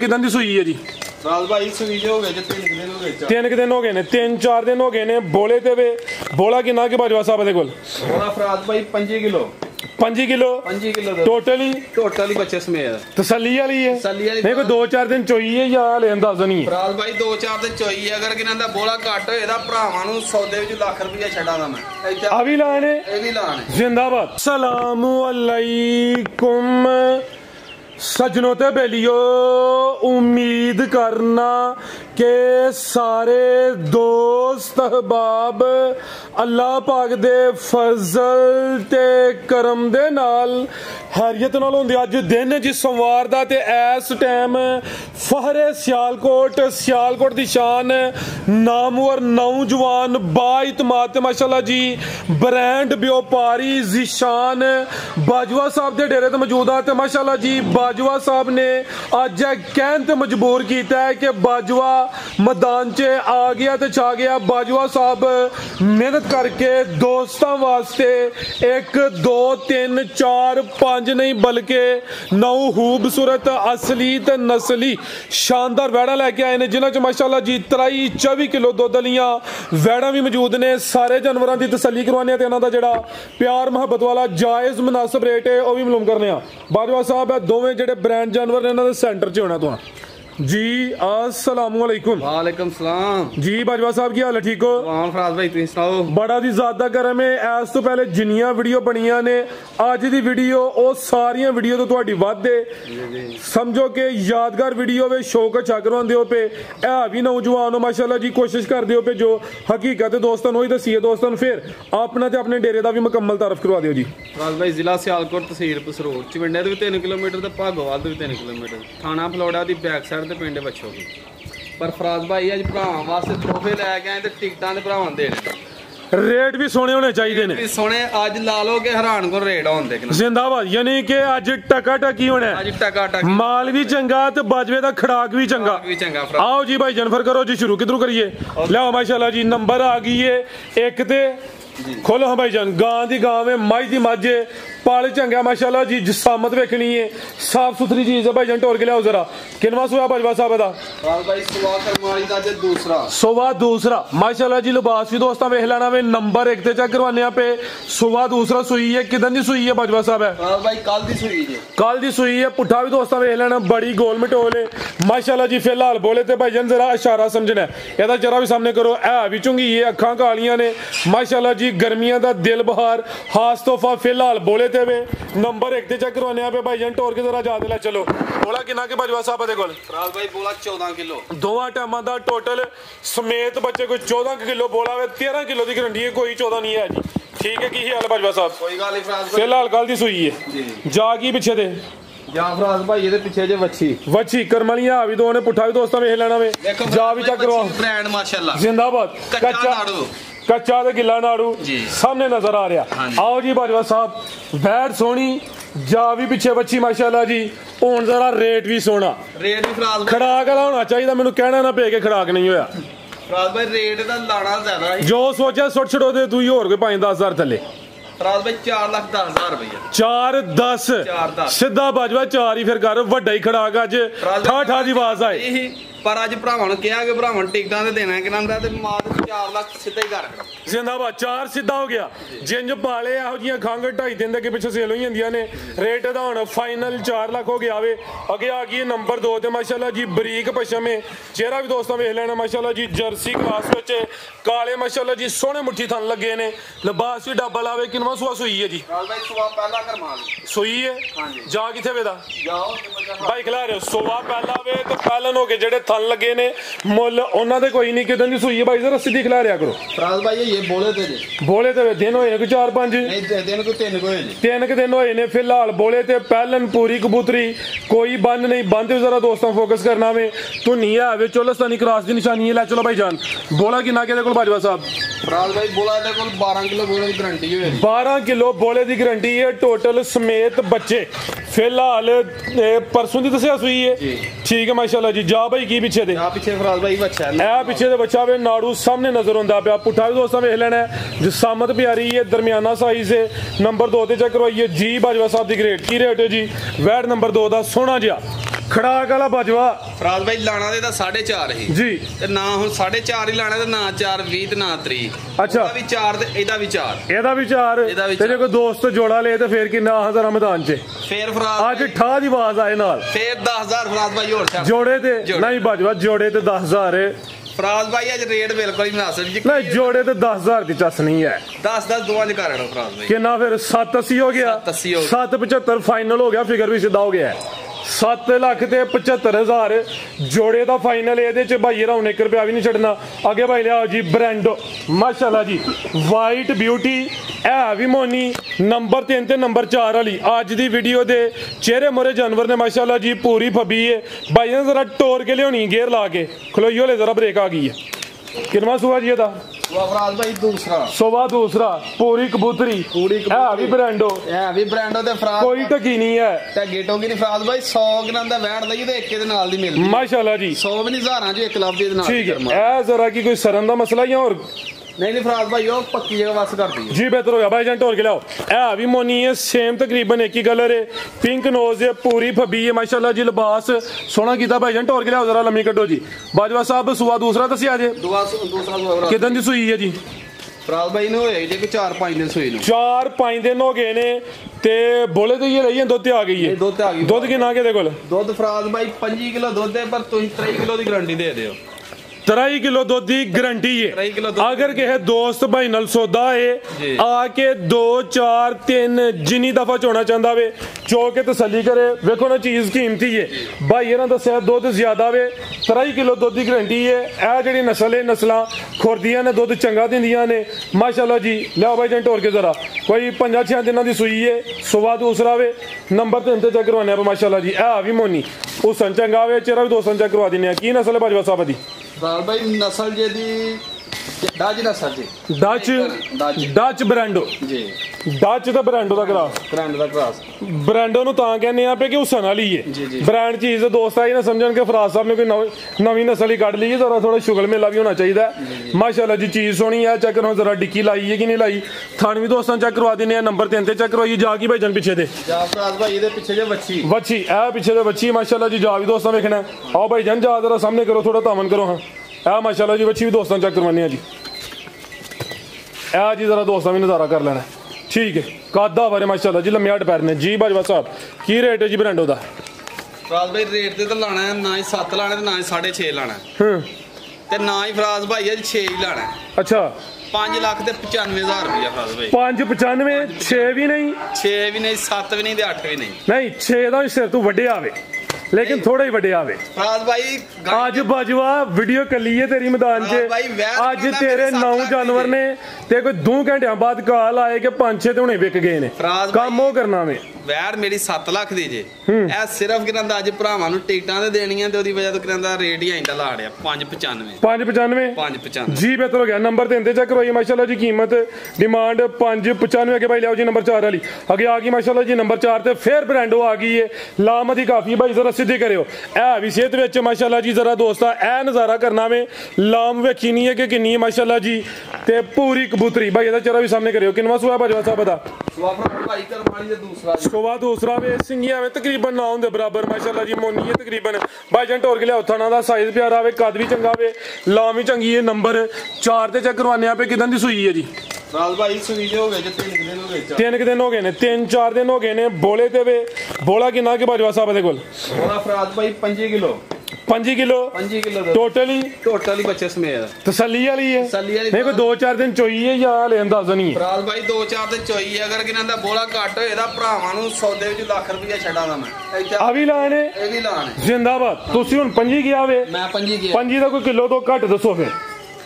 किदां दी सूई है जी? राज भाई सूई जो हो गए जे 3 दिन हो गए। 3 दिन हो गए ने, 3-4 दिन हो गए ने। बोले ते वे बोला किन्ना के बाजवा साहब दे कोल? बोला फराज भाई 5 किलो 5 किलो टोटली बच्चे समेत तसल्ली वाली है। नहीं कोई 2-4 दिन चोई है या लेन दस नहीं? फराज भाई 2-4 दिन चोई है। अगर किन्ना दा बोला घट होए दा भरावां नु सौदे विच लाख रुपया छड़ा दा मैं। आ भी लाने ए भी लाने। जिंदाबाद। अस्सलामु अलैकुम सजनों ते बेलियो, उम्मीद करना के सारे दोस्त अहबाब अल्लाह पाक दे फजल ते करम दे नाल हैरियत नाल होंदे। अज दिन जी सोमवार दा ते इस टाइम फहरे सियालकोट दी शान नामवर नौजवान बाइतमाद ते माशाल्लाह जी ब्रांड व्यापारी जिशान बाजवा साहब दे डेरे ते मौजूद आ। ते माशाल्लाह जी बाजवा साहब ने अज कहन ते मजबूर किया है कि बाजवा मैदान च आ गया ते छा गया। बाजवा साहब मेहनत करके दोस्तों वास्ते 1 2 3 4 5 नहीं बल्कि 9 खूबसूरत असली ते नस्ली शानदार वैड़ा लैके आए ने, जिन्हां च माशाल्लाह जी 23-24 किलो दुध वालियां वैड़ा भी मौजूद ने। सारे जानवरों की तसल्ली करवाने ते इन्हां दा जिहड़ा प्यार मुहब्बत वाला जायज़ मुनासिब रेट है वह भी मालूम करने। बाजवा साहब दोवें जिहड़े ब्रांड जानवर ने इन्हां दे सेंटर च होना तो जी। अस्सलाम वालेकुम। वालेकुम सलाम जी। बाजवा साहब की हाल है? ठीक हो? फराज भाई तुम सुनाओ? बड़ा दी ज़्यादा करम है। इस तो पहले जिन्नियां वीडियो बनिया ने अज दी वीडियो वो सारियां वीडियो तो तुहाडी वध है। समझो कि यादगार वीडियो वे, शौक अच्छा करवांदे हो पे। है भी नौजवान हो माशाल्लाह जी, कोशिश करदे हो पे जो हकीकत दोस्तों वही दसी है दोस्तों। फिर अपना ते अपने डेरे का भी मुकम्मल तारफ करवा दियो जी। फराज भाई जिला सियालकोट तहसील पसरोड़ चिवंडे दे 3 किलोमीटर ते भागोवाल दे 3 किलोमीटर थाना फलोड़ा दी बैक साइड ते पिंड बछोगी। पर फराज भाई अज भरावां वास्ते तोहफे लैके आए ते टिकटां ते भरावां देने। रेट भी सोने होने चाहिए ने। सोने अज ला लो के हैरान को रेट होंदे जिंदाबाद। यानी कि अज टका टकी होना है, अज टका टकी माल भी चंगा ते बाजवे दा खड़ाक भी चंगा। आओ जी भाई जनफर करो जी, शुरू किधरों करिए? लो माशाल्लाह जी नंबर आ गई है एक ते खोलो। हाँ भाई जान, गां दी गां है, मज दी मज है, पाल चंगा माशाल्लाह जी, जिसामत वेखनी है, साफ सुथरी चीज है। भाई जान टोर के लियाओ जरा। किनवा सुआ बाजवा साहब दा? सुबह दूसरा माशाल्लाह जी। लिबास भी दोस्तों वेख लेना वे, नंबर 1 ते चेक करवाने पे। सुबह दूसरा सुई है, किदन दी सुई है बाजवा साहब? है भाई कल दी सुई है। कल दी सुई है। पुट्ठा भी दोस्तों वेख लेना, बड़ी गोल मटोल है माशाल्लाह जी। फिलहाल बोले ते भाई जान जरा इशारा समझना है, एदा जरा भी सामने करो। है भी चुंगी है, अखां कालियां ने माशाल्लाह जी, गर्मियां दा दिल बहार खास तोहफा। फिलहाल बोले ते वे नंबर 1 ते चेक करवाने पे। भाई जान टोर के जरा जा दे ले चलो। बोला किन्ना के बाजवा साहब दे कोल? फराज भाई बोला 14 किलो दोवां टाइमां दा टोटल समेत बच्चे कोई 14 किलो बोला वे। 13 किलो की गारंटी है, कोई 14 नहीं है जी। ठीक है की हाल बाजवा साहब? कोई गल नहीं फराज भाई। फिलहाल कल दी सुई है जा की पिछे दे या फराज भाई ये पीछे जे वच्छी करमलियां भी दो ने, पुट्ठा भी दोस्तों वेख लेना वे। जा भी चेक करवा। ब्रांड माशाल्लाह जिंदाबाद। कच्चा ते गिल्ला नाड़ू सामने नजर आ रहा। आओ जी बाजवा साहब, बैठ सोनी जा भी पिछे बच्ची माशाल्लाह जी। हुन जरा रेट भी सोना, रेट भी फराज खड़ाक वाला होना चाहिए, मैनू कहना ना पे के खड़ाक नहीं होया। फराज भाई रेट दा लाना ज्यादा है, जो सोचा सुट छड़ो दे तू होर कोई 5-10 हजार थले। फराज भाई 4,10,000 रुपया। 4-10 सीधा बाजवा 4 ही फिर कर, वड्डा ही खड़ाक अज ठा दी आवाज आए। पर अज भरावां नूं कहा कि भरावां टिकटां ते देना कि नांदा ते मार 4 लाख सीधा ही कर। जिंदाबाद। 4 सीधा हो गया। जिंज पाले ਇਹੋ ਜਿਹੀਆਂ खंघ 2.5 दिन के पिछे सेल हो ਜਾਂਦੀਆਂ ਨੇ। रेट ਦਾ ਹੁਣ फाइनल 4 लाख हो गया वे। अगे आ गई नंबर 2 ਤੇ माशाल्लाह जी बरीक पशम है, चेहरा भी दोस्तों वेख लेना माशाल्लाह जी। जर्सी क्लास ਵਿੱਚ काले माशाल्लाह जी सोहने मुट्ठी थन लगे ने, लिबास भी डबल आवे। किनवा सुआ सुई है जी? भाई सुआ पहला करमाल सुई है। हां जी। जा किथे वेदा? जाओ भाई खिला रहे हो सुआ पहला वे ते पहलन हो के जेडे थन लगे ने मुल ਉਹਨਾਂ ਦੇ ਕੋਈ ਨਹੀਂ। ਕਿਦਾਂ ਦੀ ਸੂਈ ਹੈ ਭਾਈ ਜ਼ਰਾ ਸਿੱਧੀ ਖਿਲਾ ਰਿਆ ਕਰੋ। ਫਰਾਜ਼ ਭਾਈ ਇਹ ਬੋਲੇ ਤੇ ਦਿਨ ਹੋਏ ਨੇ ਕੋਈ 4-5 ਨਹੀਂ ਦਿਨ ਕੋਈ 3 ਹੋਏ ਨੇ। 3 ਦਿਨ ਹੋਏ ਨੇ। ਫਿਲਹਾਲ ਬੋਲੇ ਤੇ ਪਹਿਲਨ ਪੂਰੀ ਕਬੂਤਰੀ, ਕੋਈ ਬੰਨ ਨਹੀਂ। ਬੰਦ ਜ਼ਰਾ ਦੋਸਤਾਂ ਫੋਕਸ ਕਰਨਾ ਵੇ। ਤੂੰ ਨਹੀਂ ਆਵੇ ਚੋਲਸਤਾਨੀ ਕ੍ਰਾਸ ਦੀ ਨਿਸ਼ਾਨੀ ਹੈ। ਲੈ ਚਲੋ ਭਾਈ ਜਾਨ। ਬੋਲਾ ਕਿੰਨਾ ਕਿਹਦੇ ਕੋਲ ਬਾਜਵਾ ਸਾਹਿਬ? ਫਰਾਜ਼ ਭਾਈ ਬੋਲਾ ਦੇ ਕੋਲ 12 ਕਿਲੋ ਬੋਲੇ ਦੀ ਗਾਰੰਟੀ ਹੈ। 12 ਕਿਲੋ ਬੋਲੇ ਦੀ ਗਾਰੰਟੀ ਹੈ ਟੋਟਲ ਸਮੇਤ ਬੱਚੇ। ਫਿਲਹਾਲ परसों की दसिया सुई है। ठीक है माशाल्लाह जी। जा भाई की पिछे दे? पिछे फराज भाई बच्चा है, ए पिछे दे बच्चा वे नाड़ू सामने नजर आंदा पिया। पुट्ठा भी दोस्तों वेख लेना है, जिसामत प्यारी है, दरमियाना साइज है। नंबर 2 ते चेक करवाइए जी बाजवा साहब दी ग्रेड की रेट है जी? वैट नंबर 2 दा सोहना जिहा ਖੜਾਕ ਵਾਲਾ ਬਾਜਵਾ ਫਰਾਜ਼ ਭਾਈ ਲਾਣਾ ਦੇ ਤਾਂ 4.5 ਹੀ ਜੀ ਤੇ ਨਾ ਹੁਣ 4.5 ਹੀ ਲਾਣਾ ਤੇ ਨਾ 4.20 ਤੇ ਨਾ 30। ਅੱਛਾ ਉਹਦਾ ਵੀ 4 ਤੇ ਇਹਦਾ ਵੀ 4। ਇਹਦਾ ਵੀ 4 ਤੇ ਜੇ ਕੋਈ ਦੋਸਤ ਜੋੜਾ ਲੇ ਤੇ ਫੇਰ ਕਿੰਨਾ ਆ ਜ਼ਰਾ ਮੈਦਾਨ 'ਚ ਫੇਰ ਫਰਾਜ਼ ਅੱਜ ਠਾਹ ਦੀ ਆਵਾਜ਼ ਆਏ ਨਾਲ ਫੇਰ 10,000 ਫਰਾਜ਼ ਭਾਈ ਹੋਰ ਛੱਡ ਜੋੜੇ ਤੇ ਨਹੀਂ ਬਾਜਵਾ ਜੋੜੇ ਤੇ 10,000 ਫਰਾਜ਼ ਭਾਈ ਅੱਜ ਰੇਟ ਬਿਲਕੁਲ ਹੀ ਮੁਨਾਸਿਬ ਜੀ ਨਹੀਂ ਜੋੜੇ ਤੇ 10,000 ਦੀ ਚੱਸ ਨਹੀਂ ਹੈ 10 ਦੋਵਾਂ ਚ ਕਰ ਰਿਹਾ ਫਰਾਜ਼ ਭਾਈ ਕਿੰਨਾ ਫਿਰ 780 ਹੋ ਗਿਆ 775 ਫਾਈਨਲ ਹੋ ਗਿਆ ਫਿਗਰ ਵੀ ਸਿੱਧਾ ਹੋ ਗਿਆ 7,75,000 ਜੋੜੇ ਦਾ ਫਾਈਨਲ ਇਹਦੇ ਚ ਭਾਈ ਰਾਉ 1 ਰੁਪਿਆ ਵੀ ਨਹੀਂ ਛੱਡਣਾ ਅੱਗੇ ਭਾਈ ਲਿਆਓ ਜੀ ਬ੍ਰੈਂਡੋ ਮਾਸ਼ਾਅੱਲਾ ਜੀ ਵਾਈਟ ਬਿਊਟੀ ਇਹ ਵੀ ਮੋਨੀ ਨੰਬਰ 3 ਤੇ ਨੰਬਰ 4 ਵਾਲੀ ਅੱਜ ਦੀ ਵੀਡੀਓ ਦੇ ਚਿਹਰੇ ਮੋਰੇ ਜਾਨਵਰ ਨੇ ਮਾਸ਼ਾਅੱਲਾ ਜੀ ਪੂਰੀ ਫੱਬੀ ਹੈ ਭਾਈ ਨੇ ਜ਼ਰਾ ਟੋਰ ਕੇ ਲਿਆਉਣੀ ਗੇਅਰ ਲਾ ਕੇ ਖਲੋਈਓ ਲੈ ਜ਼ਰਾ ਬ੍ਰੇਕ ਆ ਗਈ ਹੈ ਕਿੰਨਾ ਸੂਆ ਜੀ ਇਹਦਾ ਫਰਾਜ਼ ਭਾਈ ਦੂਸਰਾ ਸੋਵਾ ਦੂਸਰਾ ਪੂਰੀ ਕਬੂਤਰੀ ਇਹ ਵੀ ਬ੍ਰੈਂਡੋ ਤੇ ਫਰਾਜ਼ ਕੋਈ ਟਕੀ ਨਹੀਂ ਹੈ ਤੇ ਗੇਟੋ ਕੀ ਨਹੀਂ ਫਰਾਜ਼ ਭਾਈ 100 ਗ੍ਰਾਮ ਦਾ ਵੈਟ ਲਈ ਤੇ ਇੱਕ ਦੇ ਨਾਲ ਦੀ ਮਿਲਦੀ ਮਾਸ਼ਾਅੱਲਾ ਜੀ 100 ਵੀ ਨਹੀਂ ਹਜ਼ਾਰਾਂ ਚ ਇੱਕ ਲੱਭ ਦੇ ਨਾਲ ਠੀਕ ਹੈ ਇਹ ਜ਼ਰਾ ਕੀ ਕੋਈ ਸਰਨ ਦਾ ਮਸਲਾ ਜਾਂ ਹੋਰ नहीं फराज भाई वो पक्की जगह वास कर दी जी बेहतर हो गया भाई जान टोर के लाओ ए भी मोनी है सेम तकरीबन एक ही कलर है पिंक नोज है पूरी फबी है माशाल्लाह जी लिबास सोना कीता भाई जान टोर के लाओ जरा लम्मी कटो जी बाजवा साहब सुआ दूसरा दसिया जे दूसरा किदन दी सुई है जी फराज भाई ने होए जे 4-5 दिन सुई नु 4-5 दिन हो गए ने ते बोले तो ये रही है दुध आ गई है दुध किन्ना के दे कोल दुध फराज भाई 5 किलो दुध है पर तुम 3 किलो दी गारंटी दे दियो 3 किलो दुध की गारंटी है अगर किसी दोस्त भाई नाल सौदा है आके 2 4 3 जिनी दफा चोना चाहता वे चो के तसली करे वेखो ना चीज कीमती है भाई ये ना दसिया दुध ज्यादा वे 3 किलो दुध की गारंटी है यह जी नस्ल है नस्ल खुरदियां ने दुध चंगा दिंदियां ने माशाल्लाह जी लिया भाई जान टोर के जरा कोई 5-6 दिनों की सूई है सुबह दूसरा वे नंबर 3 ते चेक करवाने माशाल्लाह जी है भी मोनी हुसन चंगा वे चेहरा भी दोस्तों चेक करवा देने की नस्ल है बाजवा साहब दी भाई नस्ल जे दी डच नस्ल जी डच ब्रांडो जी डच ਤੇ ਬ੍ਰਾਂਡੋ ਦਾ ਕਰਾਸ ਬ੍ਰਾਂਡੋ ਨੂੰ ਤਾਂ ਕਹਿੰਦੇ ਆ ਕਿ ਹੁਸਨ ਵਾਲੀ ਹੈ ਬ੍ਰਾਂਡ ਚੀਜ਼ ਦੋਸਤ ਆਈ ਨਾ ਸਮਝਣ ਕਿ ਫਰਾਜ਼ ਸਾਹਿਬ ਨੇ ਕੋਈ ਨਵੀਂ ਨਸਲ ਹੀ ਕੱਢ ਲਈ ਹੈ ਜ਼ਰਾ ਥੋੜਾ ਸ਼ੁਗਲ ਮੇਲਾ ਵੀ ਹੋਣਾ ਚਾਹੀਦਾ ਮਾਸ਼ਾਅੱਲਾ ਜੀ ਚੀਜ਼ ਸੋਹਣੀ ਹੈ ਚੈੱਕ ਕਰੋ ਜ਼ਰਾ ਡਿੱਕੀ ਲਾਈ ਹੈ ਕਿ ਨਹੀਂ ਲਾਈ ਥਾਣ ਵੀ ਦੋਸਤਾਂ ਚੈੱਕ ਕਰਵਾ ਦਿੰਦੇ ਆ ਨੰਬਰ 3 ਤੇ ਚੈੱਕ ਕਰਵਾਈਏ ਜਾ ਕੀ ਭਾਈ ਜਨ ਪਿੱਛੇ ਤੇ ਜਾ ਫਰਾਜ਼ ਭਾਈ ਇਹਦੇ ਪਿੱਛੇ ਜੇ ਵੱਛੀ ਇਹ ਪਿੱਛੇ ਤੇ ਵੱਛੀ ਮਾਸ਼ਾਅੱਲਾ ਜੀ ਜਾ ਵੀ ਦੋਸਤਾਂ ਵੇਖਣਾ ਆਓ ਭਾਈ ਜਨ ਜਾ ਜ਼ਰਾ ਸਾਹਮਣੇ ਕਰੋ ਥੋੜਾ ਤਾਮਨ ਕਰੋ ਹਾਂ ਇਹ ਮਾਸ਼ਾਅੱਲਾ ਜੀ ਵੱਛੀ ਵੀ ਦੋਸਤਾਂ ਚੈੱਕ ਕਰਵਾਉਂਦੇ ਆ ਜੀ ਇਹ ਜੀ ਜ਼ਰਾ ਦੋਸਤਾਂ ਵੀ ਨਜ਼ਾਰਾ ਕਰ ਲੈਣਾ ठीक है कादा बारे माशाल्लाह जी लम्बे पैर ने जी बाजवा साहब की रेट है जी ब्रांडो दा फराज भाई रेट ते तो लाना है ना ही 7 लाना है ना ही 6.5 लाना है ते ना ही फराज भाई है 6 ही लाना है अच्छा 5,95,000 रुपया फराज भाई 595 6 भी नहीं 6 भी नहीं 7 भी नहीं ते 8 भी नहीं 6 दा सिर तू वड्डे आवे लेकिन थोड़ा ही वड्डे आवे फराज भाई आज बाजवा वीडियो कली है तेरी मैदान च आज तेरे 9 जानवर ने ते कोई 2 घंटे बाद कॉल आए कि 5-6 ते हुणे विक गए ने काम ਉਹ ਕਰਨਾ ਵੇ ਵੈਰ ਮੇਰੀ 7 ਲੱਖ ਦੀ ਜੇ ਇਹ ਸਿਰਫ ਕਿੰਨਾ ਅੱਜ ਭਰਾਵਾਂ ਨੂੰ ਟਿਕਟਾਂ ਤੇ ਦੇਣੀਆਂ ਤੇ ਉਹਦੀ ਵਜ੍ਹਾ ਤੋਂ ਕਿੰਨਾ ਰੇਟ ਹੀ ਆਂਦਾ ਲਾ ਰਿਹਾ 595 ਜੀ ਬਿਹਤਰ ਹੋ ਗਿਆ ਨੰਬਰ 3 ਤੇ ਚੈੱਕ ਕਰਵਾਈਏ ਮਾਸ਼ਾਅੱਲਾ ਜੀ ਕੀਮਤ ਡਿਮਾਂਡ 595 ਅੱਗੇ ਭਾਈ ਲਿਆਓ ਜੀ ਨੰਬਰ 4 ਵਾਲੀ ਅੱਗੇ ਆ ਗਈ ਮਾਸ਼ਾਅੱਲਾ ਜੀ ਨੰਬਰ 4 ਤੇ ਫੇਰ ਬ੍ਰਾਂਡੋ ਆ ਗਈ ਹੈ ਲਾਮਦੀ ਕਾਫੀ ਭਾਈ ਜ਼ਰਾ ਸਿੱਧੀ ਕਰਿਓ ਇਹ ਵੀ ਸਿਹਤ ਵਿੱਚ ਮਾਸ਼ਾਅੱਲਾ ਜੀ ਜ਼ਰਾ ਦੋਸਤਾ ਇਹ ਨਜ਼ਾਰਾ ਕਰਨਾ ਵੇ ਲਾਮ ਵੇਖੀ ਨਹੀਂ ਹੈ ਕਿ ਕਿੰਨੀ ਹੈ ਮਾਸ਼ਾਅੱਲਾ ਜੀ ਤੇ ਪੂਰੀ ਕਬੂਤਰੀ ਭਾਈ ਇਹਦਾ ਚਿਹਰਾ ਵੀ ਸਾਹਮਣੇ ਕਰਿਓ ਕਿੰਨਵਾ ਸੂਆ ਬਾਜਵਾ ਸਾਹਿਬ ਦਾ ਸੁਆ ਦੂਸਰਾ ਵੇ ਸਿੰਗੀਆਂ ਵੇ ਤਕਰੀਬਨ 9 ਦੇ ਬਰਾਬਰ ਮਾਸ਼ਾਅੱਲਾ ਜੀ ਮੋਨੀ ਹੈ ਤਕਰੀਬਨ ਭਾਈ ਜਾਨ ਟੋਰ ਕੇ ਲਿਆਓ ਥਾਣਾ ਦਾ ਸਾਈਜ਼ ਪਿਆਰਾ ਵੇ ਕੱਦ ਵੀ ਚੰਗਾ ਵੇ ਲਾਮ ਵੀ ਚੰਗੀ ਹੈ ਨੰਬਰ 4 ਤੇ ਚੈੱਕ ਕਰਵਾਨੇ ਆ ਪੇ ਕਿਦਾਂ ਦੀ ਸੂਈ ਹੈ ਜੀ ਰਾਜ ਭਾਈ ਸੂਈ ਜੋ ਹੋ ਗਏ 3 ਦਿਨ ਹੋ ਗਏ 3 ਦਿਨ ਹੋ ਗਏ ਨੇ 3-4 ਦਿਨ ਹੋ ਗਏ ਨੇ ਬੋਲੇ ਤੇ ਵੇ ਬੋਲਾ ਕਿੰਨਾ ਕਿ ਬਾਜਵਾ ਸਾਹਿਬ ਦੇ ਕੋਲ ਬੋਲਾ ਫਰਾਜ਼ ਭਾਈ 5 ਕਿਲੋ 5 ਕਿਲੋ ਟੋਟਲੀ ਬੱਚੇ ਸਮੇਤ ਤਸੱਲੀ ਵਾਲੀ ਹੈ ਨਹੀਂ ਕੋਈ 2-4 ਦਿਨ ਚੋਈ ਹੈ ਜਾਂ ਲੈ ਅੰਦਾਜ਼ ਨਹੀਂ ਹੈ ਫਰਾਜ਼ ਭਾਈ 2-4 ਦਿਨ ਚੋਈ ਹੈ ਅਗਰ ਕਿਨਾਂ ਦਾ ਬੋਲਾ ਘੱਟ ਹੋਏ ਦਾ ਭਰਾਵਾਂ ਨੂੰ ਸੌਦੇ ਵਿੱਚ ਲੱਖ ਰੁਪਇਆ ਛੱਡਾਂਗਾ ਮੈਂ ਆ ਵੀ ਲਾਣੇ ਇਹ ਵੀ ਲਾਣੇ ਜ਼ਿੰਦਾਬਾਦ ਤੁਸੀਂ ਹੁਣ 5 ਗਿਆ ਵੇ ਮੈਂ 5 ਗਿਆ 5 ਦਾ ਕੋਈ ਕਿਲੋ ਤੋਂ ਘੱਟ ਦੱਸੋ ਫਿਰ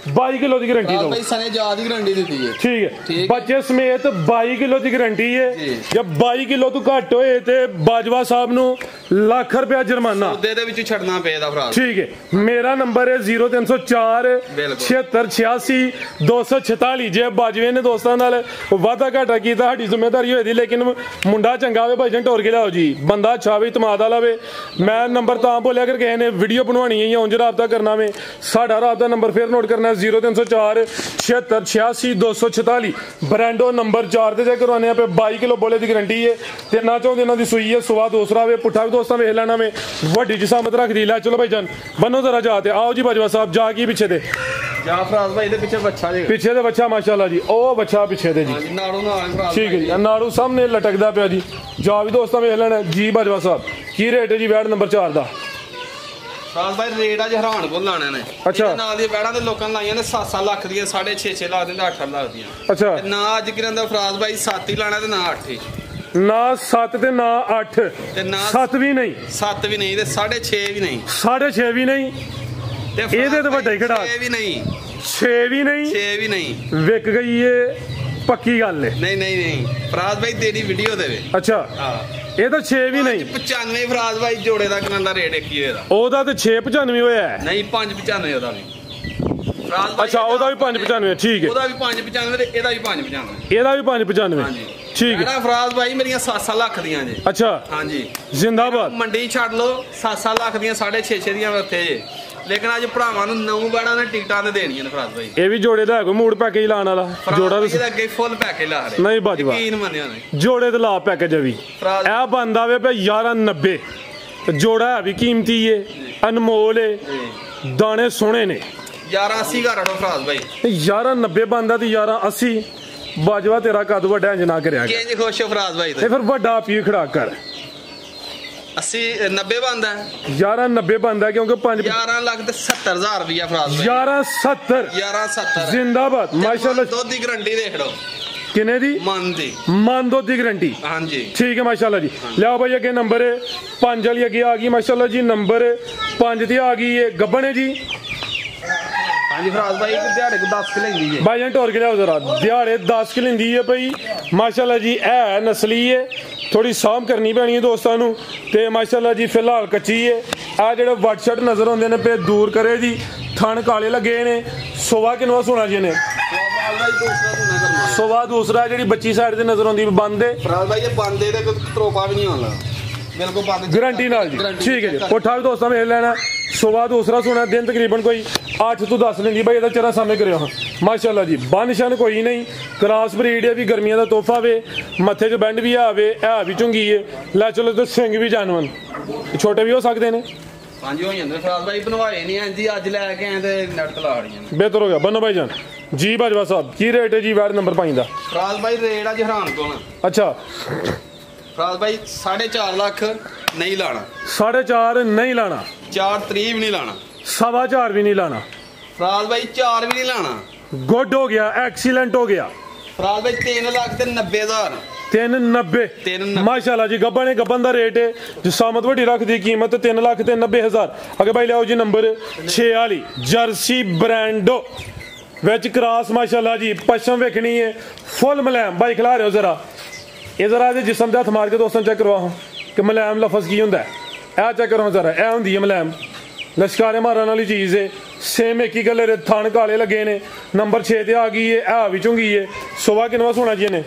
22 किलो की गारंटी दो भाई सने जाद की गारंटी दी है ठीक है बच्चे समेत 22 किलो की गारंटी है जब 22 किलो तो घट होए ते बाजवा साहब नु लाख रुपया जुर्माना सौदे दे विच छड़ना पेदा भरा ठीक है मेरा नंबर है 0304 7686 246 जे बाजवे ने दोस्तां नाल वादा घाटा कीता साडी जिम्मेदारी होई दी लेकिन मुंडा चंगा वे भाईजान टोर के लाओ जी बंदा अच्छा वे इतमाद वाला वे मैं नंबर तां बोलिया अगर किसी ने वीडियो बनवानी है या उंज राबता करना वे साडा राबता नंबर फिर नोट करना 0304 7686 246 ब्रांडो नंबर 4 ਤੇ ਚੈੱਕ ਕਰਵਾਉਣੇ ਆ ਪੇ 22 ਕਿਲੋ ਬੋਲੇ ਦੀ ਗਾਰੰਟੀ ਹੈ ਤੇ ਨਾ ਚਾਹੁੰਦੇ ਇਹਨਾਂ ਦੀ ਸੂਈ ਹੈ ਸਵਾ ਦੂਸਰਾ ਵੇ ਪੁੱਠਾ ਵੀ दोस्तों वेख लेना में वड्डी जिसामत रख दी। लै चलो भाई जान बनो जरा जाते आओ जी बाजवा साहब जा की पीछे दे जा फराज भाई दे पीछे बच्चा जी पीछे दे बच्चा माशाल्लाह जी ओ बच्चा पीछे दे जी नाड़ू नाल फराज ठीक है जी नाड़ू सामने लटकदा पिया जी जा भी दोस्तों वेख लेना जी बाजवा साहब की रेट है जी वैड नंबर 4 दा फराज भाई रेट आज हैरान को लाने ने अच्छा नाल दी वैडां ते लोकां लाईयां ने 7-7 लाख दी 6.5 लाख दी 8 लाख दी अच्छा ना अज किरण दा फराज भाई 7 ही लाना ते ना 8 ही ना 7 ते ना 8 ते ना 7 भी नहीं 7 भी नहीं ते 6.5 भी नहीं 6.5 भी नहीं ते ਇਹਦੇ ਤੇ ਵੱਡਾ ਹੀ ਖੜਾ 6 भी नहीं 6 भी नहीं 6 भी नहीं ਵਿਕ ਗਈ ਏ ਪੱਕੀ ਗੱਲ ਏ नहीं नहीं नहीं फराज भाई तेरी वीडियो देवे ਅੱਛਾ हां ਇਹ ਤਾਂ 6 ਵੀ ਨਹੀਂ 95 ਫਰਾਜ ਭਾਈ ਜੋੜੇ ਦਾ ਕਿੰਨਾ ਦਾ ਰੇਟ ਕੀ ਹੋਇਆ ਉਹਦਾ ਤੇ 695 ਹੋਇਆ ਹੈ ਨਹੀਂ 595 ਉਹਦਾ ਵੀ ਫਰਾਜ ਭਾਈ ਅੱਛਾ ਉਹਦਾ ਵੀ 595 ਠੀਕ ਹੈ ਉਹਦਾ ਵੀ 595 ਤੇ ਇਹਦਾ ਵੀ 595 ਇਹਦਾ ਵੀ 595 ਹਾਂਜੀ ਠੀਕ ਹੈ ਇਹਦਾ ਫਰਾਜ ਭਾਈ ਮੇਰੀਆਂ 7 ਲੱਖ ਦੀਆਂ ਜੇ ਅੱਛਾ ਹਾਂਜੀ ਜ਼ਿੰਦਾਬਾਦ ਮੰਡੀ ਛੱਡ ਲਓ 7 ਲੱਖ ਦੀਆਂ 6.5 ਦੀਆਂ ਉੱਥੇ ਜੇ ਲੇਕਿਨ ਅੱਜ ਭਰਾਵਾਂ ਨੂੰ 9 ਬੈੜਾਂ ਨੇ ਟਿਕਟਾਂ ਤੇ ਦੇਣੀਆਂ ਨੇ ਫਰਾਜ ਭਾਈ ਇਹ ਵੀ ਜੋੜੇ ਦਾ ਕੋਈ ਮੂਡ ਪੈਕੇਜ ਲਾਣ ਵਾਲਾ ਜੋੜਾ ਇਹਦੇ ਅੱਗੇ ਫੁੱਲ ਪੈਕੇਜ ਲਾ ਰਹੇ ਨਹੀਂ ਬਾਜਵਾ ਯਕੀਨ ਮੰਨਿਆ ਨੇ ਜੋੜੇ ਤੇ ਲਾ ਪੈਕੇਜ ਵੀ ਫਰਾਜ ਇਹ ਬੰਦਾ ਵੇ ਪਿਆ 1190 ਜੋੜਾ ਹੈ ਵੀ ਕੀਮਤੀ ਏ ਅਨਮੋਲ ਏ ਦਾਣੇ ਸੋਹਣੇ ਨੇ 1180 ਘਰ ਅੜੋ ਫਰਾਜ ਭਾਈ 1190 ਬੰਦਾ ਤੇ 1180 ਬਾਜਵਾ ਤੇਰਾ ਕੱਦ ਵੱਡਾ ਇੰਜ ਨਾ ਕਰਿਆ ਕਿੰਜ ਖੁਸ਼ ਹੋ ਫਰਾਜ ਭਾਈ ਤੇ ਫਿਰ ਵੱਡਾ ਪੀ ਖੜਾ ਕਰ 80 90 ਬੰਦਾ 1190 ਬੰਦਾ ਕਿਉਂਕਿ 5 11 ਲੱਖ ਤੇ 70000 ਰੁਪਇਆ ਫਰਾਜ ਭਾਈ 1170 1170 ਜ਼ਿੰਦਾਬਾਦ ਮਾਸ਼ਾਅੱਲਾ ਦੁੱਧ ਦੀ ਗਰੰਟੀ ਦੇਖ ਲਓ ਕਿੰਨੇ ਦੀ ਮਨ ਦੁੱਧ ਦੀ ਗਰੰਟੀ ਹਾਂਜੀ ਠੀਕ ਹੈ ਮਾਸ਼ਾਅੱਲਾ ਜੀ ਲਿਆਓ ਭਾਈ ਅੱਗੇ ਨੰਬਰ 5 ਵਾਲੀ ਅੱਗੇ ਆ ਗਈ ਮਾਸ਼ਾਅੱਲਾ ਜੀ ਨੰਬਰ 5 ਤੇ ਆ ਗਈ ਹੈ ਗੱਬਣੇ ਜੀ ਹਾਂਜੀ ਫਰਾਜ ਭਾਈ ਦਿਹਾੜੇ ਕੋ 10 ਕਿ ਲੈਂਦੀ ਹੈ ਭਾਈ ਟੋਰ ਕੇ ਲਿਆਓ ਜ਼ਰਾ ਦਿਹਾੜੇ 10 ਕਿ ਲੈਂਦੀ ਹੈ ਭਾਈ ਮਾਸ਼ਾਅੱਲਾ ਜੀ ਇਹ ਨਸਲੀ ਹੈ ਥੋੜੀ ਸਾਂਭ ਕਰਨੀ ਪੈਣੀ ਹੈ ਦੋਸਤਾਂ ਨੂੰ ਤੇ ਮਾਸ਼ਾਅੱਲਾ ਜੀ ਫਿਲਹਾਲ ਕੱਚੀ ਹੈ ਆ ਜਿਹੜੇ ਵੱਟ ਸ਼ਟ ਨਜ਼ਰ ਆਉਂਦੇ ਨੇ ਪੇ ਦੂਰ ਕਰੇ ਜੀ ਥਣ ਕਾਲੇ ਲੱਗੇ ਨੇ ਸੋਵਾ ਕਿਨਵਾ ਸੋਣਾ ਜੀ ਨੇ ਸੋਵਾ ਦੂਸਰਾ ਜਿਹੜੀ ਬੱਚੀ ਸਾਈਡ ਤੇ ਨਜ਼ਰ ਆਉਂਦੀ ਬੰਦ ਹੈ ਫਰਾਜ ਭਾਈ ਇਹ ਬੰਦ ਦੇ ਕੋਈ ਤਰੋਪਾ ਵੀ ਨਹੀਂ ਆਉਂਦਾ ਬਿਲਕੁਲ ਬੰਦ ਗਰੰਟੀ ਨਾਲ ਜੀ ਠੀਕ ਹੈ ਜੀ ਪੁੱਠਾ ਵੀ ਦੋਸਤਾਂ ਵੇਖ ਲੈਣਾ ਸੋਵਾ ਦੂਸਰਾ ਸੋਣਾ ਦਿਨ ਤਕਰੀਬਨ ਕੋਈ 8 ਤੋਂ 10 ਲੈਂਦੀ ਭਾਈ ਇਹਦਾ ਚਿਹਰਾ ਸਾਹਮਣੇ ਕਰਿਓ ਹਾਂ ਮਾਸ਼ਾਅੱਲਾ ਜੀ ਬੰਨਸ਼ਨ ਕੋਈ ਨਹੀਂ ਕ੍ਰਾਸ ਬਰੀਡ ਹੈ ਵੀ ਗਰਮੀਆਂ ਦਾ ਤੋਹਫਾ ਵੇ ਮੱਥੇ 'ਚ ਬੈਂਡ ਵੀ ਆਵੇ ਇਹ ਵੀ ਚੁੰਗੀ ਹੈ ਲੈ ਚਲੋ ਤੇ ਸਿੰਘ ਵੀ ਜਾਨਵਨ ਛੋਟੇ ਵੀ ਹੋ ਸਕਦੇ ਨੇ ਹਾਂਜੀ ਹੋ ਜਾਂਦੇ ਫਰਾਜ ਭਾਈ ਬਣਵਾਏ ਨਹੀਂ ਹਾਂਜੀ ਅੱਜ ਲੈ ਕੇ ਆਏ ਤੇ ਨੈਟ ਲਾ ਰਹੀਆਂ ਨੇ ਬਿਹਤਰ ਹੋ ਗਿਆ ਬੰਨੋ ਭਾਈ ਜਾਨ ਜੀ ਬਾਜਵਾ ਸਾਹਿਬ ਕੀ ਰੇਟ ਹੈ ਜੀ ਵਾਰਡ ਨੰਬਰ 5 ਦਾ ਫਰਾਜ ਭਾਈ ਰੇਟ ਅੱਜ ਹੈਰਾਨ ਕੋਣ ਅੱਛਾ ਫਰਾਜ ਭਾਈ 4.5 ਲੱਖ ਨਹੀਂ ਲਾਣਾ 4.5 ਨਹੀਂ ਲਾਣਾ 4 ਵੀ ਨਹੀਂ ਲਾਣਾ 4.5 ਵੀ ਨਹੀਂ ਲਾਣਾ ਫਰਾਜ ਭਾਈ 4 ਵੀ ਨਹੀਂ ਲਾਣਾ ਗੁੱਡ ਹੋ ਗਿਆ ਐਕਸੀਲੈਂਟ ਹੋ ਗਿਆ ਫਰਾਜ ਭਾਈ 3 ਲੱਖ ਤੇ 90,000 390 ਮਾਸ਼ਾਅੱਲਾ ਜੀ ਗੱਬਣ ਗੱਬਨ ਦਾ ਰੇਟ ਹੈ ਜਿਸਾਮਤ ਵੱਡੀ ਰੱਖਦੀ ਕੀਮਤ 3 ਲੱਖ ਤੇ 90,000 ਅਗੇ ਭਾਈ ਲਿਆਓ ਜੀ ਨੰਬਰ 6 ਵਾਲੀ ਜਰਸੀ ਬ੍ਰਾਂਡੋ ਵਿੱਚ ਕ੍ਰਾਸ ਮਾਸ਼ਾਅੱਲਾ ਜੀ ਪਸ਼ਮ ਵੇਖਣੀ ਹੈ ਫੁੱਲ ਮਲੈਮ ਭਾਈ ਖਿਲਾ ਰਹੇ ਹੋ ਜ਼ਰਾ ਇਹ ਜ਼ਰਾ ਦੇ ਜਿਸਮ ਦੇ ਹੱਥ ਮਾਰ ਕੇ ਦੋਸਤਾਂ ਚੈੱਕ ਕਰਵਾਓ ਕਿ ਮਲੈਮ ਲਫ਼ਜ਼ ਕੀ ਹੁੰਦਾ ਇਹ ਚੈੱਕ ਕਰੋ ਜ਼ਰਾ ਇਹ ਹੁੰਦੀ ਹੈ ਮਲੈਮ ਲਸ਼ਕਾਰੇ ਮਾਰਨ ਵਾਲੀ ਚੀਜ਼ ਹੈ ਸੇਮ ਇੱਕ ਹੀ ਕਲਰ ਦੇ ਥਣ ਕਾਲੇ ਲੱਗੇ ਨੇ ਨੰਬਰ 6 ਤੇ ਆ ਗਈ ਹੈ ਇਹ ਵੀ ਚੁੰਗੀ ਹੈ ਸੋਵਾ ਕਿਨਵਾ ਸੋਣਾ ਜੀ ਇਹਨੇ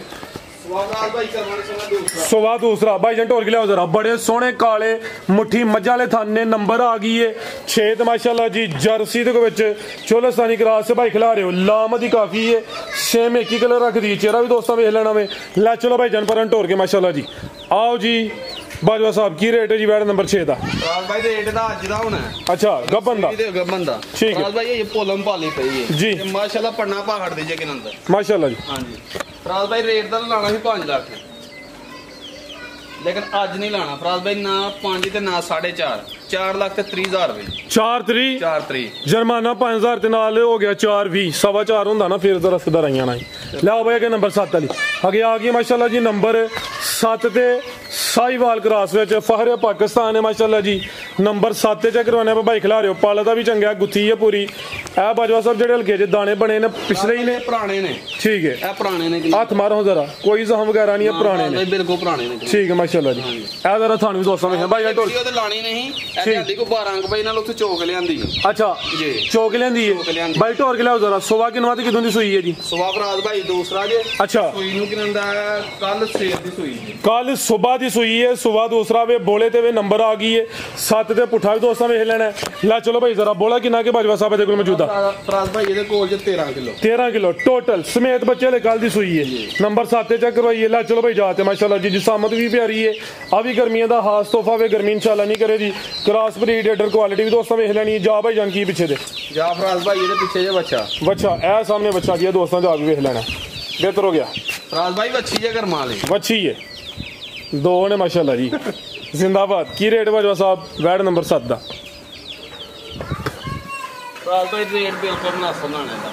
ਸੋਵਾ ਦੂਸਰਾ ਭਾਈ ਜਨ ਢੋਰ ਕੇ ਲਿਆਓ ਜ਼ਰਾ ਬੜੇ ਸੋਹਣੇ ਕਾਲੇ ਮੁੱਠੀ ਮੱਝਾਂ ਵਾਲੇ ਥਣ ਨੇ ਨੰਬਰ ਆ ਗਈ ਏ 6 ਤੇ ਮਾਸ਼ਾਅੱਲਾ ਜੀ ਜਰਸੀ ਦੇ ਵਿੱਚ ਚੋਲਸਤਾਨੀ ਕਰਾਸ ਸੇ ਭਾਈ ਖਿਲਾ ਰਹੇ ਹੋ ਲਾਮ ਦੀ ਕਾਫੀ ਏ ਸੇਮ ਇੱਕ ਹੀ ਕਲਰ ਰੱਖਦੀ ਚਿਹਰਾ ਵੀ ਦੋਸਤਾਂ ਵੇਖ ਲੈਣਾ ਵੇ ਲੈ ਚਲੋ ਭਾਈ ਜਨ ਪਰਨ ਢੋਰ ਕੇ ਮਾਸ਼ਾਅੱਲਾ ਜੀ ਆਓ ਜੀ ਬਾਜਵਾ ਸਾਹਿਬ ਕੀ ਰੇਟ ਹੈ ਜੀ ਵੈਡ ਨੰਬਰ 6 ਦਾ ਰਾਜ ਭਾਈ ਰੇਟ ਦਾ ਅੱਜ ਦਾ ਹੋਣਾ ਅੱਛਾ ਗੱਬਨ ਦਾ ਗੱਬਨ ਦਾ ਠੀਕ ਹੈ ਰਾਜ ਭਾਈ ਇਹ ਪੋਲਮ ਪਾਲੀ ਪਈ ਹੈ ਜੀ ਮਾਸ਼ਾਅੱਲਾ ਪੜਨਾ ਪਹਾੜ ਦੇ ਜੇ ਕਿ ਨੰਦਰ ਮਾਸ਼ਾਅੱਲਾ ਜੀ ਹਾਂਜੀ ਫਰਾਜ਼ ਭਾਈ ਰੇਟ ਦਾ ਲਾਣਾ ਸੀ 5 ਲੱਖ ਲੇਕਿਨ ਅੱਜ ਨਹੀਂ ਲਾਣਾ ਫਰਾਜ਼ ਭਾਈ ਨਾ 5 ਤੇ ਨਾ 4.5 4 ਲੱਖ ਤੇ 30,000 ਰੁਪਏ 4 ਜੁਰਮਾਨਾ 5,000 ਤੇ ਨਾਲ ਹੋ ਗਿਆ 4 ਸਵਾ 4 ਹੁੰਦਾ ਨਾ ਫਿਰ ਤਾਂ ਰਸਕਦਾਰ ਆਈਆਂ ਨਾ ਲਿਆਓ ਭਾਈ ਅੱਗੇ ਨੰਬਰ 7 ਵਾਲੀ ਅੱਗੇ ਆ ਗਈ ਮਾਸ਼ਾਅੱਲਾ ਜੀ ਨੰਬਰ 7 ਤੇ ਸਾਈਵਾਲ ਕ੍ਰਾਸ ਵਿੱਚ ਫਖਰ ਪਾਕਿਸਤਾਨ ਹੈ ਮਾਸ਼ਾਅੱਲਾ ਜੀ ਨੰਬਰ 7 ਤੇ ਕਰਵਾਉਣੇ ਆਪਾਂ ਭਾਈ ਖਿਲਾ ਰਹੇ ਹੋ ਪਾਲਾ ਦਾ ਵੀ ਚੰਗਾ ਗੁੱਥੀ ਹੈ ਪੂਰੀ ਇਹ ਬਾਜਵਾ ਸਾਹਿਬ ਜਿਹੜੇ ਹਲਕੇ 'ਚ ਦਾਣੇ ਬਣੇ ਨੇ ਪਿਛਲੇ ਹੀ ਨੇ ਪੁਰਾਣੇ ਨੇ ਠੀਕ ਹੈ ਇਹ ਪੁਰਾਣੇ ਨੇ ਹੱਥ ਮਾਰੋ ਜ਼ਰਾ ਕੋਈ ਜ਼ਖਮ ਵਗੈਰਾ ਨਹੀਂ ਹੈ ਪੁਰਾਣੇ ਨੇ ਬਿਲਕੁਲ ਪੁਰਾਣੇ ਨੇ ਠੀਕ ਹੈ ਮਾਸ਼ਾਅੱਲਾ ਜੀ ਇਹ ਜ਼ਰਾ ਤੁਹਾਨੂੰ ਵੀ ਦੋਸਤਾਂ ਵੇਖਿਆ ਭਾਈ ਢੋਲ ਤੇ ਲਾਣੀ ਨਹੀਂ ਇਹ ਲਿਆਂਦੀ ਕੋ 12 ਭਾਈ ਨਾਲ ਉੱਥੇ ਚੋਕ ਲਿਆਂਦੀ ਅੱਛਾ ਜੀ ਚੋਕ ਲਿਆਂਦੀ ਹੈ ਭਾਈ ਢੋਲ ਕੇ ਲਿਆਓ ਜ਼ਰਾ ਸੋਵਾ ਕਿਨਵਾ ਤੇ ਕਿਦੋਂ ਦੀ ਸੂਈ ਹੈ ਜੀ ਸੋਵਾ ਫਰਾਜ਼ ਭਾਈ ਦੂਸਰਾ ਜੇ ਅੱਛਾ ਸੂਈ ਨੂੰ ਕਿੰਨਾ ਕੱਲ ਸਵੇਰ ਦੀ ਸੂਈ ਜੀ ਕੱਲ ਸਵੇਰ दी सूई है, सुबह दूसरा वे बोले ते वे नंबर आ गई है 7 ते पुठा भी दोस्तों वेख लेना है। ला चलो भाई जरा बोला किन्ना के बाजवा साहब दे कोल मौजूदा फराज भाई ਇਹਦੇ ਕੋਲ 13 किलो 13 किलो टोटल समेत बच्चे ले कल दी सूई है नंबर 7 चेक करवाइए। ला चलो भाई जाते माशाल्लाह जी जिसामत भी प्यारी है अभी गर्मियों का खास तोहफा वे गर्मी इंशाल्लाह नहीं करेगी। क्रॉस ब्रीड एडर क्वालिटी भी दोस्तों वेख लेनी जा भाई जान की पीछे दे जा फराज भाई ਇਹਦੇ ਪਿੱਛੇ ਜੇ ਬੱਚਾ ए सामने बच्चा दिया दोस्तों जा भी वेख लेना बेहतर हो गया। फराज भाई बच्ची जे गरमा ले बच्ची है दो ने माशाल्लाह जी जिंदाबाद। की रेट बाजवा साहब वैड नंबर 7 दा फराज भाई रेट बिल्कुल मुनासिब लाने दा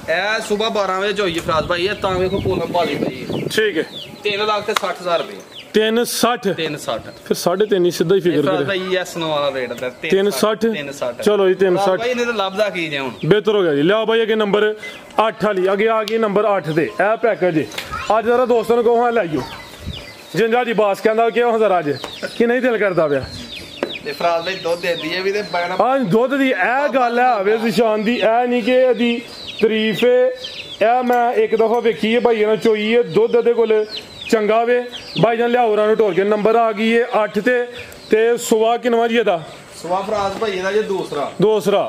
ਇਹ ਸਵੇਰ 12 ਵਜੇ ਹੋਈ ਹੈ ਫਰਾਜ ਭਾਈ ਇਹ ਤਾਂ ਵੇਖੋ ਪੂਨਮ ਭਾਲੀ ਪਈ ਹੈ ठीक है 3,60,000 रुपए 360 360 फिर 3.5 ही सीधा ही फिगर ਫਰਾਜ करे ਭਾਈ ਯੈਸ ਨੋ ਵਾਲਾ ਰੇਟ ਦਾ 360 360 चलो जी 360 ਭਾਈ ਇਹਨੇ ਤਾਂ ਲੱਭਦਾ ਕੀ ਜੇ ਹੁਣ बेहतर हो गया जी। लिया भाई अगे नंबर 8 वाली अगे आ गई नंबर 8 दे ए पैकेज अज जरा दोस्तों को हाँ लाइयो जिंजा जी बास कहता क्यों जरा अज कि नहीं दिल करता पाया ਤੇ ਫਰਾਜ ਭਾਈ ਦੁੱਧ ਦਿੰਦੀ ਹੈ ਵੀ ਤੇ ਬੈਣਾ हाँ दुध की यह गल है आवे निशान की यह नहीं कि यदी तारीफ है यह मैं एक दफा वेखी है भाई चोई है दुध दे कोल चंगा वे भाई जान लिया होरां टोर के नंबर आ गई है 8 ते सुबह किनवा जी ਇਹਦਾ ਸਵਾ ਫਰਾਜ ਭਾਈ ਇਹਦਾ ਜੇ ਦੂਸਰਾ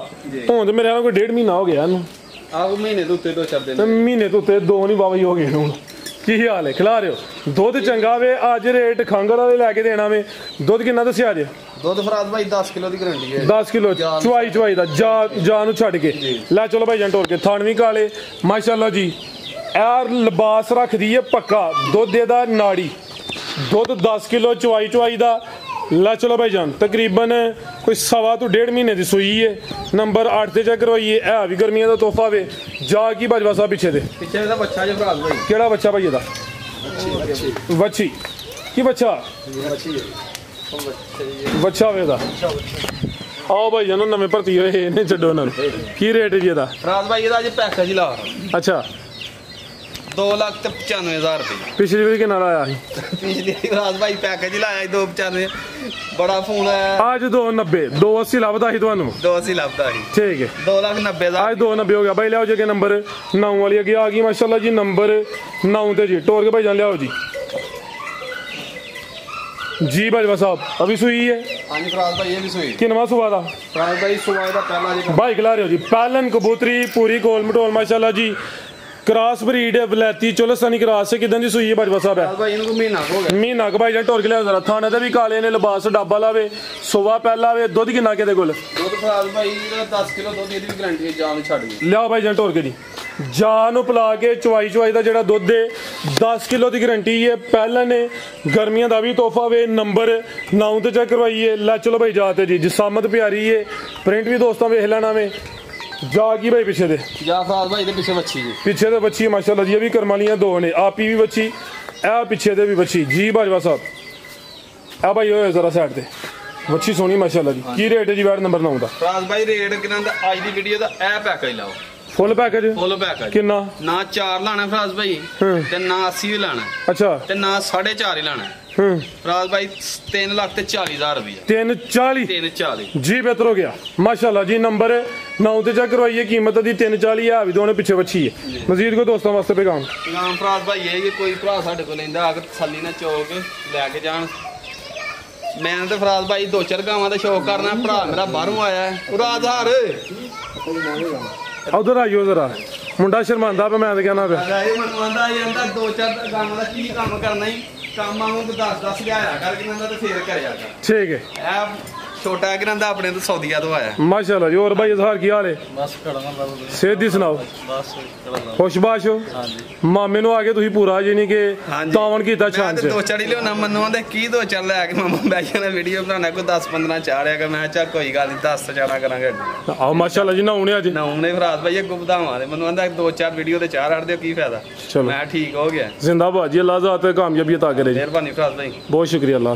ਹੁਣ ਤੇ ਮੇਰੇ ਨਾਲ ਕੋਈ 1.5 ਮਹੀਨਾ ਹੋ ਗਿਆ ਇਹਨੂੰ ਆਹ ਮਹੀਨੇ ਦੇ ਉੱਤੇ 2-4 ਦਿਨ ਤੇ ਮਹੀਨੇ ਤੋਂ ਉੱਤੇ 2 ਨਹੀਂ ਬਾਬਾ ਜੀ ਹੋ ਗਏ ਹੁਣ। ਕੀ ਹਾਲ ਹੈ ਖਿਲਾ ਰਹੇ ਹੋ ਦੁੱਧ ਚੰਗਾ ਵੇ ਅੱਜ ਰੇਟ ਖਾਂਗਰ ਵਾਲੇ ਲੈ ਕੇ ਦੇਣਾ ਵੇ ਦੁੱਧ ਕਿੰਨਾ ਦੱਸਿਆ ਜੇ ਦੁੱਧ ਫਰਾਜ ਭਾਈ 10 ਕਿਲੋ ਦੀ ਗਾਰੰਟੀ ਹੈ 10 ਕਿਲੋ ਚਵਾਈ ਦਾ ਜਾ ਨੂੰ ਛੱਡ ਕੇ ਲੈ ਚਲੋ ਭਾਈ ਜੰਟੋਰ ਕੇ ਥਣ ਵੀ ਕਾਲੇ ਮਾਸ਼ਾਅੱਲਾ ਜੀ ਯਾਰ ਲਿਬਾਸ ਰੱਖਦੀ ਹੈ ਪੱਕਾ ਦੁੱਧ ਇਹਦਾ ਨਾੜੀ ਦੁੱਧ 10 ਕਿਲੋ ਚਵਾਈ ਦਾ। ला चलो भाई जान तकरीबन कोई 1.5 to 1.5 महीने की सूई है नंबर 8 से चेक करवाइए है भी गर्मियों का तोहफा वे जा की बाजवा साहब पीछे दे पीछे दा बच्चा जे फराज भाई केड़ा बच्चा भाई ਇਹਦਾ बच्ची की बच्चा बच्चा वे ਦਾ आओ भाई जानो नਵੇਂ ਭਰਤੀ ਹੋਏ ਨੇ ਛੱਡੋ ਉਹਨਾਂ ਨੂੰ ਕੀ ਰੇਟ ਜੀ ਇਹਦਾ ਫਰਾਜ ਭਾਈ ਇਹਦਾ ਜੇ ਪੈਕੇਜ ਹੀ ਲਾ ਅੱਛਾ 2,95,000 रुपए पिछली बार कितना लाया ਸੀ पिछली फराज भाई पैकेज ही लाया 295 बड़ा फोन आया आज 290 280 ਲੱਭਦਾ ਸੀ ਤੁਹਾਨੂੰ 280 ਲੱਭਦਾ ਸੀ ठीक है 2,90,000 आज 290 हो गया भाई लियाओ जी नंबर 9 वाली अगे आ गई माशाल्लाह जी नंबर 9 ते जी टोर के भाई जान लियाओ जी बाजवा साहब अभी सूई है हाँ जी फराज भाई ये भी सूई किनवा सुबह दा फराज भाई सुबह दा पहला जी भाई खिला रहे हो जी पैलन कबूतरी पूरी गोल मटोल माशाल्लाह जी क्रॉस ब्रीड है वलैती चोलस्तानी क्रॉस है किदां दी सूई है बाजवा साहब है फराज भाई इनको महीना हो गया महीना का भाई जान टोर के लिया जरा थाने ते भी काले ने लिबास डब्बा लावे सुबह पहला वे दुध किन्ना के दे कोल दुध फराज भाई 10 किलो दुध दी गारंटी है जान छड़ गई लिया भाई जान टोर के जी जान पिला के चवाई का जेड़ा दुध है 10 किलो की गारंटी है पहला ने गर्मियों का भी तोहफा वे नंबर 9 ते चेक करवाइए। ला चलो भाई जाते जी जिसामत प्यारी है प्रिंट भी दोस्तों वेख लेना वे जा की भाई पीछे दे जा फराज भाई दे पीछे बच्ची जी पीछे दे बच्ची माशाल्लाह जी भी करमालियां दो ने आपी भी बच्ची ए पीछे दे भी बच्ची जी बाजवा साहब ए भाई होए जरा साइड ते बच्ची सोनी माशाल्लाह जी की रेट है जी बैड नंबर 9 दा फराज भाई रेट किना दा आज दी वीडियो दा ए पैकेज लाओ फुल पैकेज किन्ना ना 4 लाना फराज भाई ते ना 80 भी लाना अच्छा ते ना 4.5 ही लाना फराज भाई 3,40,000 रुपये 340 जी बेहतर हो गया माशाल्लाह जी नंबर 9 ते चेक करवाइए कीमत दी 340 है भी दोनों पीछे बच्ची है मजीद को दोस्तों वास्ते पैगाम फराज भाई ये कोई भरा साडे को लेंदा अगर तसल्ली ना चोक लैके जान मैं तो फराज भाई 2-4 गावां दा शौक करना भरा मेरा बाहरों आया है राजहार उधर आइयो जरा मुंडा शर्मांदा पे मैं तो कहना पे मनवांदा ਜਾਂਦਾ 2-4 गावां दा की काम करना ही ਕੰਮ ਆਉਂ 10-10 ਲਿਆਇਆ ਕਰਕੇ ਨੰਦਾ ਤੇ ਫੇਰ ਕਰਿਆ ਕਰ ठीक है ਇਹ ਛੋਟਾ ਕਿ ਨੰਦਾ ਆਪਣੇ ਤੋਂ ਸੌਦੀਆ ਤੋਂ ਆਇਆ माशाल्लाह जी और भाई इजहार की हाल है ਬਸ ਕੜਾਂਗਾ ਬਾਬੂ सेहत दी सुनाओ ਬਸ ਕੜਾਂਗਾ खुशबाश हो ਹਾਂਜੀ ਮਾਮੇ ਨੂੰ ਆ ਕੇ ਤੁਸੀਂ ਪੂਰਾ ਜੀ ਨਹੀਂ ਕਿ ਤਾਵਨ ਕੀਤਾ ਛਾਂ ਚ 2-4 ਹੀ ਲਿਆਉਣਾ ਮੰਨੂ ਆਂਦੇ ਕੀ 2-4 ਲੈ ਕੇ ਮਾਮਾ ਬੈ ਜਾਣਾ ਵੀਡੀਓ ਬਣਾਉਣਾ ਕੋਈ 10-15 ਚਾੜਿਆਗਾ ਮੈਂ ਚਾ ਕੋਈ ਗੱਲ ਨਹੀਂ 10 ਜਾਣਾ ਕਰਾਂਗੇ ਆਓ ਮਾਸ਼ਾਅੱਲਾ ਜੀ ਨਾਉਣੇ ਅੱਜ ਨਾ ਉਹਨੇ ਫਰਾਜ਼ ਭਾਈ ਅੱਗੋਂ ਵਧਾਵਾਂ ਦੇ ਮੈਨੂੰ ਆਂਦਾ 2-4 ਵੀਡੀਓ ਤੇ ਚਾਰ ਹੜ ਦਿਓ ਕੀ ਫਾਇਦਾ ਚਲੋ ਮੈਂ ਠੀਕ ਹੋ ਗਿਆ जिंदाबाद जी अल्लाह ज़ात कामयाबी अता करे ਮਿਹਰਬਾਨੀ ਫਰਾਜ਼ ਭਾਈ बहुत शुक्रिया अल्लाह।